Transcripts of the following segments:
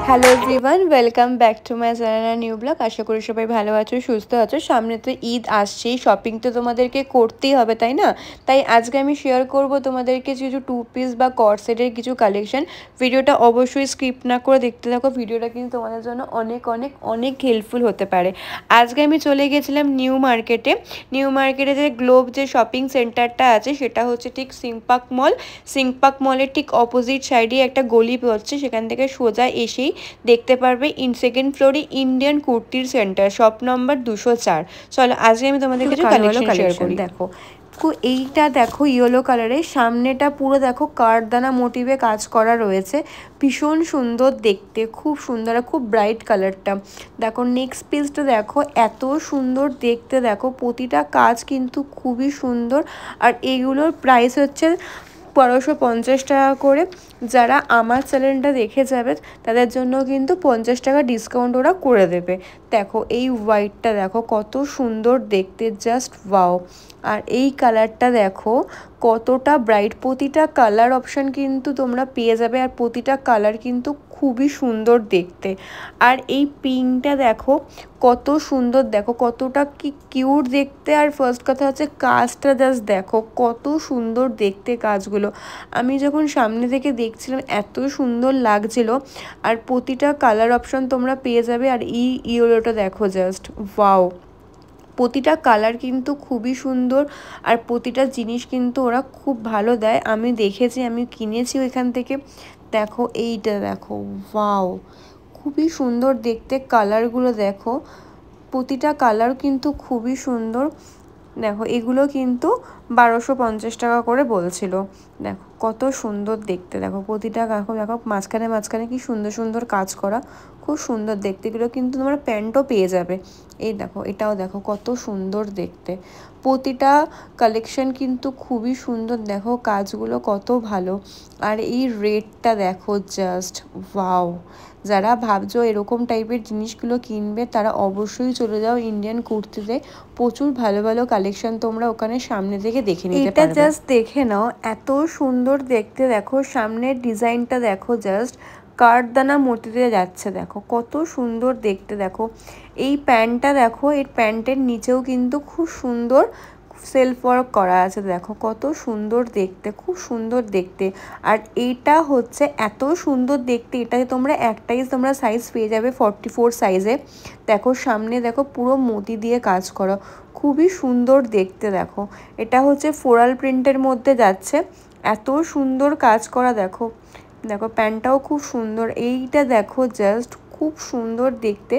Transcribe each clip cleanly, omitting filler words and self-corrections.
Hello everyone, welcome back to my channel new blog. আশা করি সবাই ভালো আছো, সুস্থ আছো। সামনে তো ঈদ আসছেই, শপিং তো তোমাদেরকে করতেই হবে, তাই না? তাই আজকে আমি শেয়ার করব তোমাদেরকে কিছু টু পিস বা কট সেটের কিছু কালেকশন। ভিডিওটা অবশ্যই স্কিপ না করে দেখতে থাকো। ভিডিওটা কিন্তু তোমাদের জন্য অনেক অনেক অনেক হেল্পফুল হতে পারে। আজকে আমি চলে গেছিলাম নিউ মার্কেটে যে গ্লোব যে শপিং সেন্টারটা আছে সেটা হচ্ছে ঠিক সিংপাক মলের ঠিক অপোজিট সাইডে একটা গলি পড়ছে। সেখান থেকে সোজা এসেই দেখতে পারবে সেকেন্ড ফ্লোরে ইন্ডিয়ান কুর্তির সেন্টার, শপ নম্বর 204। চলো আজকে আমি তোমাদের কিছু কালেকশন শেয়ার করি। দেখো এইটা দেখো ইয়েলো কালারের, সামনেটা পুরো দেখো কাঠদানা মোটিভে কাজ করা রয়েছে, ভীষণ সুন্দর দেখতে, খুব সুন্দর, খুব ব্রাইট কালারটা। দেখো নেক্সট পিসটা দেখো, এত সুন্দর দেখতে, দেখো প্রতিটা কাজ কিন্তু খুবই সুন্দর। আর এগুলোর প্রাইস হচ্ছে 1250 টাকা করে। যারা আমার চ্যানেলটা দেখে যাবে তাদের জন্য কিন্তু 50 টাকা ডিসকাউন্ট ওরা করে দেবে। দেখো এই হোয়াইটটা দেখো কত সুন্দর দেখতে, জাস্ট ওয়াও। আর এই কালারটা দেখো কতটা ব্রাইট, প্রতিটা কালার অপশান কিন্তু তোমরা পেয়ে যাবে, আর প্রতিটা কালার কিন্তু খুবই সুন্দর দেখতে। আর এই পিঙ্কটা দেখো কত সুন্দর, দেখো কতটা কি কিউট দেখতে। আর ফার্স্ট কথা হচ্ছে কাজটা জাস্ট দেখো কত সুন্দর দেখতে কাজগুলো। আমি যখন সামনে থেকে দেখছিলাম এত সুন্দর লাগছিল। আর প্রতিটা কালার অপশন তোমরা পেয়ে যাবে। আর এই ইয়েলোটা দেখো জাস্ট ওয়াও, প্রতিটা কালার কিন্তু খুবই সুন্দর। আর প্রতিটা জিনিস কিন্তু ওরা খুব ভালো দেয়, আমি দেখেছি, আমি কিনেছি ওইখান থেকে। দেখো এইটা দেখো ওয়াও, খুবই সুন্দর দেখতে, কালারগুলো দেখো, প্রতিটা কালার কিন্তু খুবই সুন্দর। দেখো এগুলো কিন্তু 1250 টাকা করে বলছিল। দেখো কত সুন্দর দেখতে, দেখো প্রতিটা দেখো দেখো মাঝখানে কি সুন্দর সুন্দর কাজ করা, খুব সুন্দর দেখতে। এগুলো কিন্তু তোমরা প্যান্টও পেয়ে যাবে। এই দেখো এটাও দেখো কত সুন্দর দেখতে, প্রতিটা কালেকশন কিন্তু খুবই সুন্দর, দেখো কাজগুলো কত ভালো। আর এই রেটটা দেখো জাস্ট ওয়াও। যারা ভাবছো এরকম টাইপের জিনিসগুলো কিনবে তারা অবশ্যই চলে যাও ইন্ডিয়ান কুর্তিতে, প্রচুর ভালো ভালো কালেকশন তোমরা ওখানে সামনে থেকে দেখে নিতে পারবে। এটা জাস্ট দেখে নাও, এত সুন্দর দেখতে, দেখো সামনের ডিজাইনটা দেখো জাস্ট কাঠদানা মোটিতে যাচ্ছে, দেখো কত সুন্দর দেখতে। দেখো এই প্যান্টটা দেখো, এর প্যান্টের নিচেও কিন্তু খুব সুন্দর সেলফ ওয়ার্ক করা আছে, দেখো কত সুন্দর দেখতে, খুব সুন্দর দেখতে। আর এইটা হচ্ছে এত সুন্দর দেখতে, এটাকে তোমরা একটাই তোমরা সাইজ পেয়ে যাবে 44 সাইজে। দেখো সামনে দেখো পুরো মোতি দিয়ে কাজ করা, খুবই সুন্দর দেখতে। দেখো এটা হচ্ছে ফ্লোরাল প্রিন্টের মধ্যে যাচ্ছে, এত সুন্দর কাজ করা। দেখো দেখো প্যান্টটাও খুব সুন্দর, এইটা দেখো জাস্ট খুব সুন্দর দেখতে।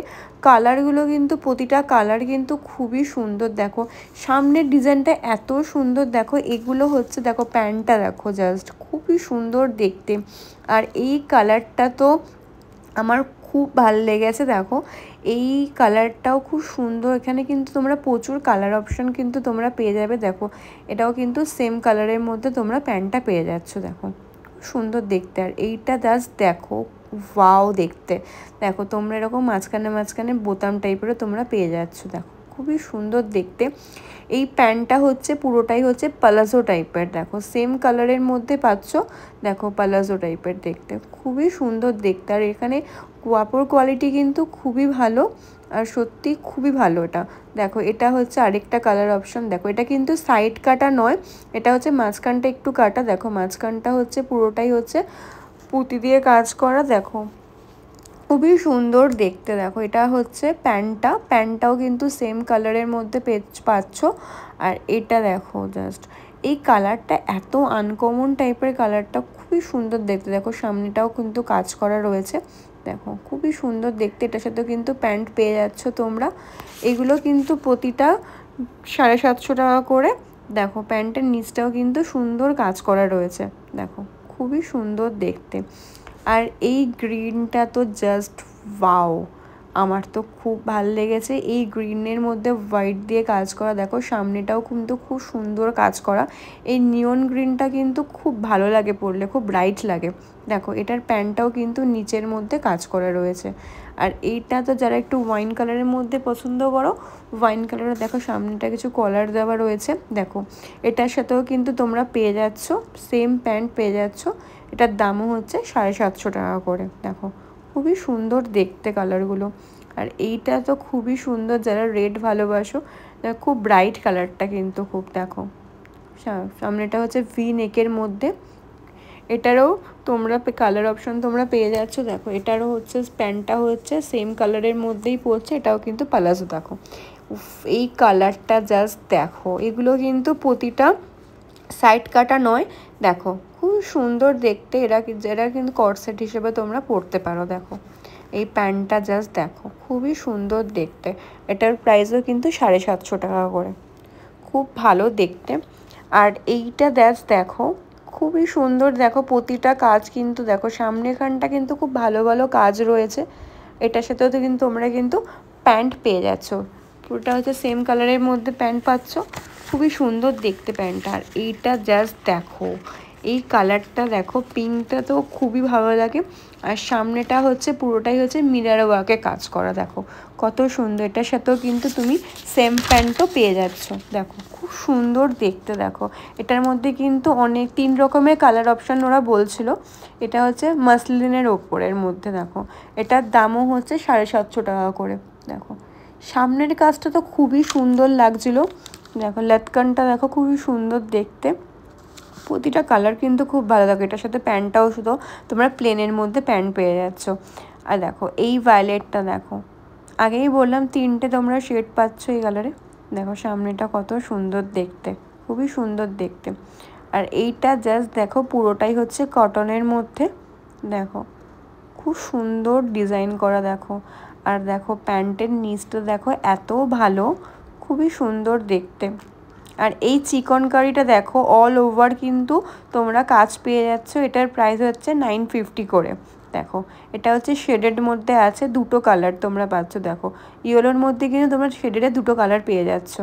কালারগুলো কিন্তু প্রতিটা কালার কিন্তু খুবই সুন্দর। দেখো সামনের ডিজাইনটা এত সুন্দর, দেখো এগুলো হচ্ছে দেখো প্যান্টটা দেখো জাস্ট খুবই সুন্দর দেখতে। আর এই কালারটা তো আমার খুব ভালো লেগেছে। দেখো এই কালারটাও খুব সুন্দর, এখানে কিন্তু তোমরা প্রচুর কালার অপশন কিন্তু তোমরা পেয়ে যাবে। দেখো এটাও কিন্তু সেম কালারের মধ্যে তোমরা প্যান্টটা পেয়ে যাচ্ছ, দেখো সুন্দর দেখতে। আর এইটা জাস্ট দেখো ওয়াও দেখতে, দেখো তোমরা এরকম মাঝখানে বোতাম টাইপেরও তোমরা পেয়ে যাচ্ছ, দেখো খুবই সুন্দর দেখতে। এই প্যান্টটা হচ্ছে পুরোটাই হচ্ছে পালাজো টাইপের, দেখো সেম কালারের মধ্যে পাচ্ছ, দেখো পালাজো টাইপের দেখতে, খুবই সুন্দর দেখতে। আর এখানে কাপড় কোয়ালিটি কিন্তু খুবই ভালো, আর সত্যি খুবই ভালো এটা। দেখো এটা হচ্ছে আরেকটা কালার অপশন, দেখো এটা কিন্তু সাইড কাটা নয়, এটা হচ্ছে মাঝখানটা একটু কাটা। দেখো মাঝখানটা হচ্ছে পুরোটাই হচ্ছে পুঁতি দিয়ে কাজ করা, দেখো খুবই সুন্দর দেখতে। দেখো এটা হচ্ছে প্যান্টটাও কিন্তু সেম কালারের মধ্যে পাচ্ছ। আর এটা দেখো জাস্ট এই কালারটা এত আনকমন টাইপের, কালারটা খুবই সুন্দর দেখতে। দেখো সামনেটাও কিন্তু কাজ করা রয়েছে, দেখো খুবই সুন্দর দেখতে। এটার সাথেও কিন্তু প্যান্ট পেয়ে যাচ্ছ তোমরা, এগুলো কিন্তু প্রতিটা 750 টাকা করে। দেখো প্যান্টের নিচটাও কিন্তু সুন্দর কাজ করা রয়েছে, দেখো খুবই সুন্দর দেখতে। আর এই গ্রিনটা তো জাস্ট ওয়াও, আমার তো খুব ভালো লেগেছে। এই গ্রিনের মধ্যে হোয়াইট দিয়ে কাজ করা, দেখো সামনেটাও কিন্তু খুব সুন্দর কাজ করা। এই নিয়ন গ্রিনটা কিন্তু খুব ভালো লাগে পরলে, খুব ব্রাইট লাগে। দেখো এটার প্যান্টটাও কিন্তু নিচের মধ্যে কাজ করা রয়েছে। আর এইটা তো যারা একটু ওয়াইন কালারের মধ্যে পছন্দ করো, ওয়াইন কালারের দেখো সামনেটা কিছু কলার দেওয়া রয়েছে। দেখো এটার সাথেও কিন্তু তোমরা পেয়ে যাচ্ছ সেম প্যান্ট পেয়ে যাচ্ছ, এটার দামও হচ্ছে 750 টাকা করে। দেখো খুবই সুন্দর দেখতে কালারগুলো। আর এইটা তো খুবই সুন্দর, যারা রেড ভালোবাসো, খুব ব্রাইট কালারটা কিন্তু খুব। দেখো সামনেটা হচ্ছে ভি নেকের মধ্যে, এটারও তোমরা কালার অপশন তোমরা পেয়ে যাচ্ছ। দেখো এটারও হচ্ছে প্যান্টটা হচ্ছে সেম কালারের মধ্যেই পড়ছে, এটাও কিন্তু প্লাজো। দেখো এই কালারটা জাস্ট দেখো, এগুলো কিন্তু প্রতিটা সাইড কাটা নয়। দেখো খুব সুন্দর দেখতে, এরা কিন্তু কর্সেট হিসেবে তোমরা পরতে পারো। দেখো এই প্যান্টটা জাস্ট দেখো, খুবই সুন্দর দেখতে। এটার প্রাইসও কিন্তু 750 টাকা করে, খুব ভালো দেখতে। আর এইটা দেখো খুবই সুন্দর। দেখো প্রতিটা কাজ কিন্তু দেখো, সামনেখানটা কিন্তু খুব ভালো ভালো কাজ রয়েছে। এটার সাথেও তো কিন্তু তোমরা কিন্তু প্যান্ট পেয়ে যাচ্ছ, পুরোটা হচ্ছে সেম কালারের মধ্যে প্যান্ট পাচ্ছ, খুবই সুন্দর দেখতে প্যান্টটা। আর এইটা জাস্ট দেখো, এই কালারটা দেখো, পিঙ্কটা তো খুবই ভালো লাগে। আর সামনেটা হচ্ছে পুরোটাই হচ্ছে মিরর ওয়ার্কে কাজ করা। দেখো কত সুন্দর, এটার সাথেও কিন্তু তুমি সেম প্যান্টও পেয়ে যাচ্ছ। দেখো খুব সুন্দর দেখতে। দেখো এটার মধ্যে কিন্তু 3 রকমের কালার অপশান ওরা বলছিল। এটা হচ্ছে মাসলিনের ওপরের মধ্যে। দেখো এটার দামও হচ্ছে 750 টাকা করে। দেখো সামনের কাজটা তো খুবই সুন্দর লাগছিল। দেখো লটকনটা দেখো খুবই সুন্দর দেখতে, প্রতিটা কালার কিন্তু খুব ভালো লাগে। এটার সাথে প্যান্টটাও শুধু তোমরা প্লেনের মধ্যে প্যান্ট পেয়ে যাচ্ছ। আর দেখো এই ভায়োলেটটা দেখো, আগেই বললাম 3টে তোমরা শেড পাচ্ছ এই কালারে। দেখো সামনেটা কত সুন্দর দেখতে, খুবই সুন্দর দেখতে। আর এইটা জাস্ট দেখো পুরোটাই হচ্ছে কটনের মধ্যে। দেখো খুব সুন্দর ডিজাইন করা। দেখো আর দেখো প্যান্টের নিচটা দেখো এত ভালো, খুবই সুন্দর দেখতে। আর এই চিকনকারিটা দেখো অল ওভার কিন্তু তোমরা কাজ পেয়ে যাচ্ছ। এটার প্রাইস হচ্ছে 950 করে। দেখো এটা হচ্ছে শেডের মধ্যে আছে, 2টো কালার তোমরা পাচ্ছ। দেখো ইয়েলোর মধ্যে কিন্তু তোমরা শেডের 2টো কালার পেয়ে যাচ্ছ।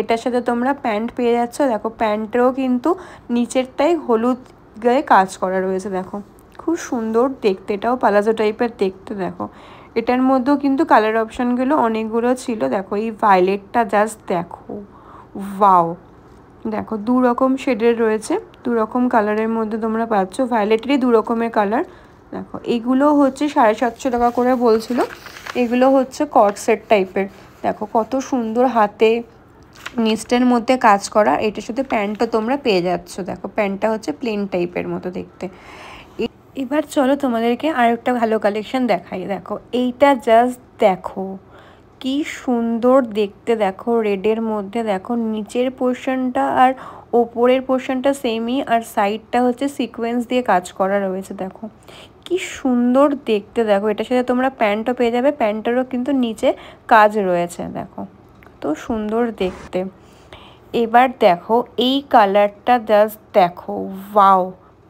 এটার সাথে তোমরা প্যান্ট পেয়ে যাচ্ছ। দেখো প্যান্টেরও কিন্তু নিচেরটাই হলুদ গায়ে কাজ করা রয়েছে। দেখো খুব সুন্দর দেখতে, এটাও প্লাজো টাইপের দেখতে। দেখো এটার মধ্যেও কিন্তু কালার অপশানগুলো অনেকগুলো ছিল। দেখো এই ভায়োলেটটা জাস্ট দেখো, ওয়াও। দেখো 2 রকম শেডের রয়েছে, 2 রকম কালারের মধ্যে তোমরা পাচ্ছ। ভায়োলেটেরই 2 রকমের কালার। দেখো এগুলো হচ্ছে 750 টাকা করে বলছিল। এগুলো হচ্ছে কর্সেট টাইপের। দেখো কত সুন্দর হাতে নিচটার মধ্যে কাজ করা। এটার সাথে প্যান্টও তোমরা পেয়ে যাচ্ছ। দেখো প্যান্টটা হচ্ছে প্লেন টাইপের মতো দেখতে। এবার চলো তোমাদেরকে আরেকটা ভালো কালেকশন দেখাই। দেখো এইটা জাস্ট দেখো কি সুন্দর দেখতে। দেখো রেডের মধ্যে দেখো নিচের পোর্শনটা আর ওপরের পোর্শনটা সেমই, আর সাইডটা হচ্ছে সিকোয়েন্স দিয়ে কাজ করা রয়েছে। দেখো কি সুন্দর দেখতে। দেখো এটার সাথে তোমরা প্যান্টও পেয়ে যাবে, প্যান্টেরও কিন্তু নিচে কাজ রয়েছে। দেখো তো সুন্দর দেখতে। এবার দেখো এই কালারটা জাস্ট দেখো, ওয়াও,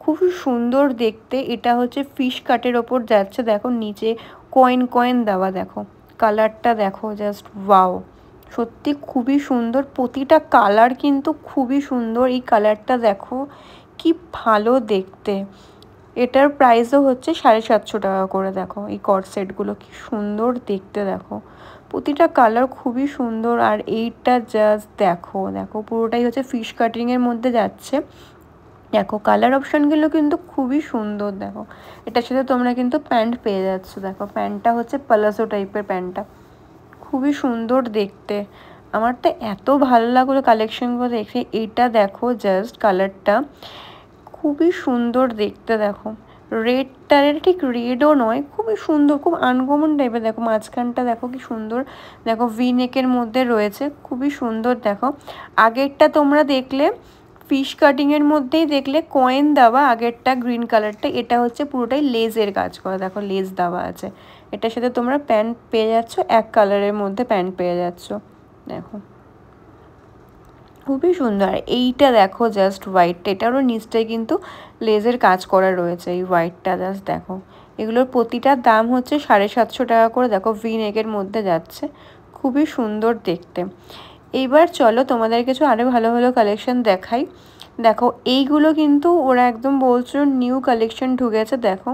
খুব সুন্দর দেখতে। এটা হচ্ছে ফিশ কাটের ওপর যাচ্ছে। দেখো নিচে কয়েন কয়েন দেওয়া। দেখো কালারটা দেখো জাস্ট ওয়াও, সত্যি খুবই সুন্দর। প্রতিটা কালার কিন্তু খুবই সুন্দর। এই কালারটা দেখো কি ভালো দেখতে। এটার প্রাইসও হচ্ছে 750 টাকা করে। দেখো এই কর্সেটগুলো কি সুন্দর দেখতে। দেখো প্রতিটা কালার খুবই সুন্দর। আর এইটা জাস্ট দেখো, দেখো পুরোটাই হচ্ছে ফিশ কাটিংয়ের মধ্যে যাচ্ছে। দেখো কালার অপশানগুলো কিন্তু খুবই সুন্দর। দেখো এটার সাথে তোমরা কিন্তু প্যান্ট পেয়ে যাচ্ছ। দেখো প্যান্টটা হচ্ছে প্লাজো টাইপের প্যান্টটা, খুবই সুন্দর দেখতে। আমার তো এত ভালো লাগলো কালেকশনগুলো দেখে। এইটা দেখো জাস্ট কালারটা খুবই সুন্দর দেখতে। দেখো রেডটা, এটা ঠিক রেডও নয়, খুবই সুন্দর, খুব আনকমন টাইপের। দেখো মাঝখানটা দেখো কি সুন্দর। দেখো ভি নেকের মধ্যে রয়েছে, খুবই সুন্দর। দেখো আগেরটা তোমরা দেখলে ফিশ কাটিংয়ের মধ্যেই দেখলে কয়েন দেওয়া, আগেরটা গ্রিন কালারটা। এটা হচ্ছে পুরোটাই লেজের কাজ করা। দেখো লেজ দেওয়া আছে। এটার সাথে তোমরা প্যান্ট পেয়ে যাচ্ছ, এক কালারের মধ্যে প্যান্ট পেয়ে যাচ্ছ। দেখো খুবই সুন্দর। এইটা দেখো জাস্ট হোয়াইটটা, এটারও নিচটায় কিন্তু লেজের কাজ করা রয়েছে। এই হোয়াইটটা জাস্ট দেখো, এগুলোর প্রতিটার দাম হচ্ছে 750 টাকা করে। দেখো ভি নেকের মধ্যে যাচ্ছে, খুবই সুন্দর দেখতে। এইবার চলো তোমাদের কিছু আরও ভালো ভালো কালেকশন দেখাই। দেখো এইগুলো কিন্তু ওরা একদম বলছো নিউ কালেকশন ঢুকেছে। দেখো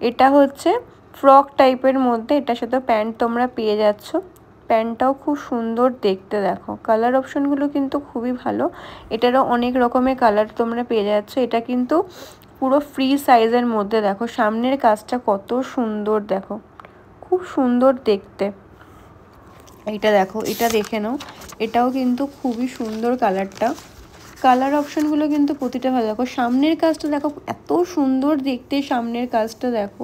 এটা হচ্ছে ফ্রক টাইপের মধ্যে, এটার সাথে প্যান্ট তোমরা পেয়ে যাচ্ছ। প্যান্টটাও খুব সুন্দর দেখতে। দেখো কালার অপশনগুলো কিন্তু খুবই ভালো। এটারও অনেক রকমের কালার তোমরা পেয়ে যাচ্ছ। এটা কিন্তু পুরো ফ্রি সাইজের মধ্যে। দেখো সামনের কাজটা কত সুন্দর। দেখো খুব সুন্দর দেখতে। এইটা দেখো, এটা দেখে নাও, এটাও কিন্তু খুবই সুন্দর কালারটা। কালার অপশানগুলো কিন্তু প্রতিটা ভালো। দেখো সামনের কাজটা দেখো এত সুন্দর দেখতে, সামনের কাজটা দেখো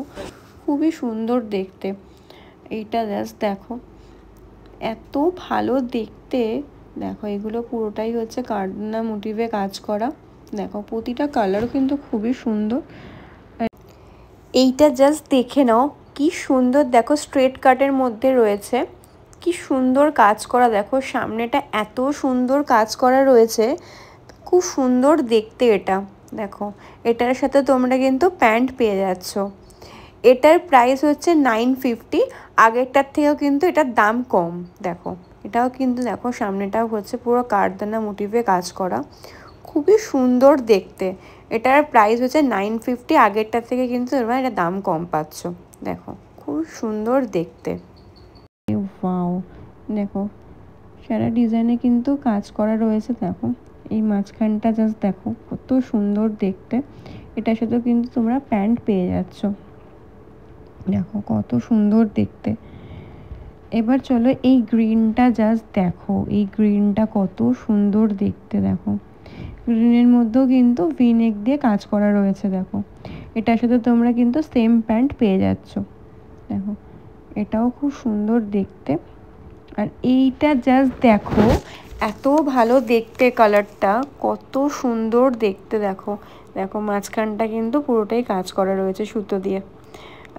খুবই সুন্দর দেখতে। এইটা জাস্ট দেখো এত ভালো দেখতে। দেখো এগুলো পুরোটাই হচ্ছে কার্ডনা মোটিভে কাজ করা। দেখো প্রতিটা কালারও কিন্তু খুবই সুন্দর। এইটা জাস্ট দেখে নাও কি সুন্দর, দেখো স্ট্রেট কাটের মধ্যে রয়েছে, কি সুন্দর কাজ করা। দেখো সামনেটা এত সুন্দর কাজ করা রয়েছে, খুব সুন্দর দেখতে এটা। দেখো এটার সাথে তোমরা কিন্তু প্যান্ট পেয়ে যাচ্ছ। এটার প্রাইস হচ্ছে 950। আগেরটার থেকেও কিন্তু এটার দাম কম। দেখো এটাও কিন্তু দেখো সামনেটাও হচ্ছে পুরো কারদানা মোটিভে কাজ করা, খুবই সুন্দর দেখতে। এটার প্রাইস হচ্ছে 950। আগেরটার থেকে কিন্তু তোমরা এটা দাম কম পাচ্ছ। দেখো খুব সুন্দর দেখতে। ওয়াও, দেখো সারা ডিজাইনে কিন্তু কাজ করা রয়েছে। দেখো এই মাঝখানটা জাস্ট দেখো কত সুন্দর দেখতে। এটার সাথেও কিন্তু তোমরা প্যান্ট পেয়ে যাচ্ছ। দেখো কত সুন্দর দেখতে। এবার চলো এই গ্রিনটা জাস্ট দেখো, এই গ্রিনটা কত সুন্দর দেখতে। দেখো গ্রিনের মধ্যেও কিন্তু ভিনেক দিয়ে কাজ করা রয়েছে। দেখো এটার সাথে তোমরা কিন্তু সেম প্যান্ট পেয়ে যাচ্ছ। দেখো এটাও খুব সুন্দর দেখতে। আর এইটা জাস্ট দেখো এত ভালো দেখতে, কালারটা কত সুন্দর দেখতে। দেখো দেখো মাঝখানটা কিন্তু পুরোটাই কাজ করা রয়েছে সুতো দিয়ে।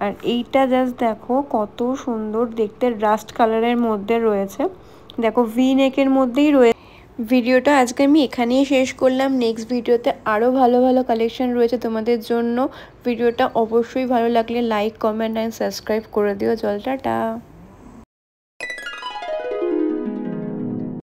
আর এইটা জাস্ট দেখো কত সুন্দর দেখতে, রাস্ট কালারের মধ্যে রয়েছে। দেখো ভি নেকের মধ্যেই রয়েছে। ভিডিওটা আজকে আমি এখানেই শেষ করলাম। নেক্সট ভিডিওতে আরও ভালো ভালো কালেকশন রয়েছে তোমাদের জন্য। ভিডিওটা অবশ্যই ভালো লাগলে লাইক, কমেন্ট অ্যান্ড সাবস্ক্রাইব করে দিও। চল টাটা।